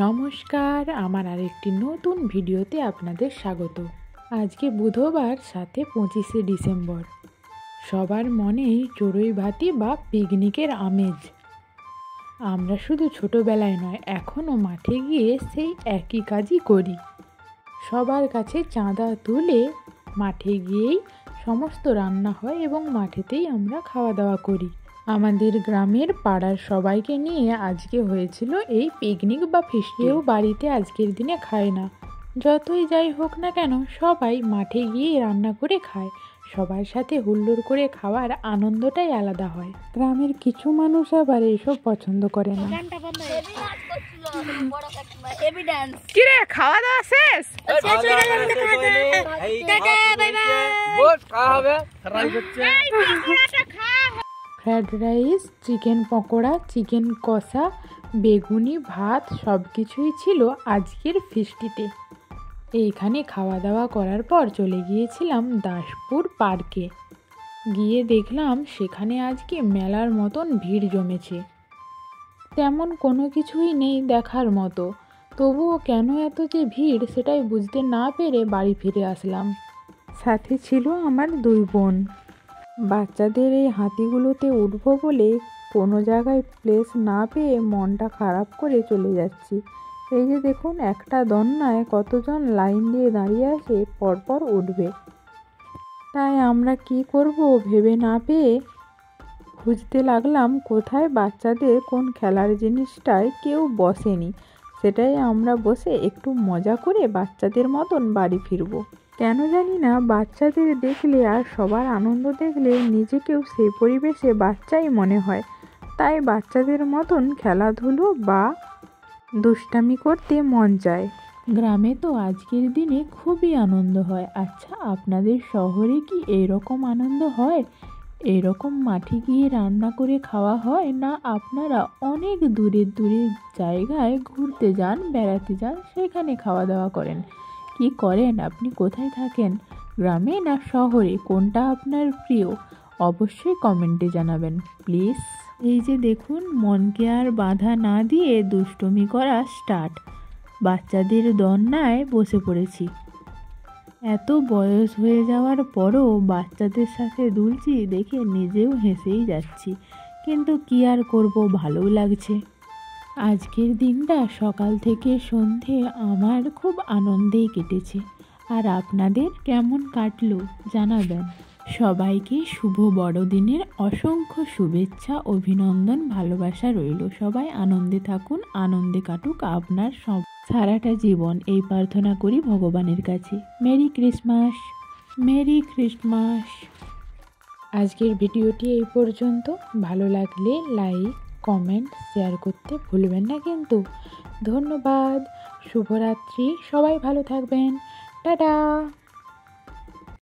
নমস্কার, আমার আরেকটি নতুন ভিডিওতে আপনাদের স্বাগত। আজকে বুধবার, সাথে 25শে ডিসেম্বর। সবার মনেই চড়ুইভাতি বা পিকনিকের আমেজ। আমরা শুধু ছোটোবেলায় নয়, এখনও মাঠে গিয়ে সেই একই কাজই করি। সবার কাছে চাঁদা তুলে মাঠে গিয়েই সমস্ত রান্না হয় এবং মাঠেতেই আমরা খাওয়া দাওয়া করি। আমাদের গ্রামের পাড়ার সবাইকে নিয়ে আজকে হয়েছিল এই পিকনিক বা ফিস্ট। কেউ বাড়িতে আজকের দিনে খায় না, যতই যাই হোক না কেন সবাই মাঠে গিয়ে রান্না করে খায়। সবার সাথে হুল্লোড় করে খাওয়ার আনন্দটাই আলাদা হয়। গ্রামের কিছু মানুষ আবার এইসব পছন্দ করে না। কিরে, খাওয়া দাওয়া শেষ? Fried rice, chicken pakora, chicken কষা, বেগুনি ভাত সব কিছুই ছিল আজকের ফিস্টিতে। এইখানে খাওয়া দাওয়া করার পর চলে গিয়েছিলাম দাসপুর পার্কে। গিয়ে দেখলাম সেখানে আজকে মেলার মতন ভিড় জমেছে। তেমন কোনো কিছুই নেই দেখার মতো, তবুও কেন এত যে ভিড় সেটাই বুঝতে না পেরে বাড়ি ফিরে আসলাম। সাথে ছিল আমার 2 বোন। বাচ্চাদের এই হাতিগুলোতে উঠবো বলে কোনো জায়গায় প্লেস না পেয়ে মনটা খারাপ করে চলে যাচ্ছি। এই যে দেখুন, একটা দোলনায় কতজন লাইন দিয়ে দাঁড়িয়ে আছে পরপর উঠবে। তাই আমরা কি করব ভেবে না পেয়ে খুঁজতে লাগলাম কোথায় বাচ্চাদের কোন খেলার জিনিসটায় কেউ বসেনি, সেটাই আমরা বসে একটু মজা করে বাচ্চাদের মতন বাড়ি ফিরবো। কেন জানি না, বাচ্চাদের দেখলে আর সবার আনন্দ দেখলে নিজেকেও সেই পরিবেশে বাচ্চাই মনে হয়। তাই বাচ্চাদের মতন খেলাধুলো বা দুষ্টামি করতে মন চায়। গ্রামে তো আজকের দিনে খুবই আনন্দ হয়। আচ্ছা, আপনাদের শহরে কি এরকম আনন্দ হয়? এরকম মাঠে গিয়ে রান্না করে খাওয়া হয় না? আপনারা অনেক দূরের জায়গায় ঘুরতে যান, বেড়াতে যান, সেখানে খাওয়া দাওয়া করেন? কি করেন? আপনি কোথায় থাকেন, গ্রামে না শহরে? কোনটা আপনার প্রিয়? অবশ্যই কমেন্টে জানাবেন প্লিজ। এই যে দেখুন, মনকে আর বাধা না দিয়ে দুষ্টুমি করা স্টার্ট। বাচ্চাদের দোলনায় বসে পড়েছি। এত বয়স হয়ে যাওয়ার পরও বাচ্চাদের সাথে দুলছি দেখে নিজেও হেসেই যাচ্ছি, কিন্তু কি আর করব, ভালোও লাগছে। আজকের দিনটা সকাল থেকে সন্ধে আমার খুব আনন্দেই কেটেছে। আর আপনাদের কেমন কাটলো জানাবেন। সবাইকে শুভ বড়দিনের অসংখ্য শুভেচ্ছা, অভিনন্দন, ভালোবাসা রইল। সবাই আনন্দে থাকুন, আনন্দে কাটুক আপনার সারাটা জীবন, এই প্রার্থনা করি ভগবানের কাছে। Merry Christmas, merry Christmas. আজকের ভিডিওটি এই পর্যন্ত। ভালো লাগলে লাইক, কমেন্ট, শেয়ার করতে ভুলবেন না কিন্তু। ধন্যবাদ, শুভরাত্রি, সবাই ভালো থাকবেন, টাটা।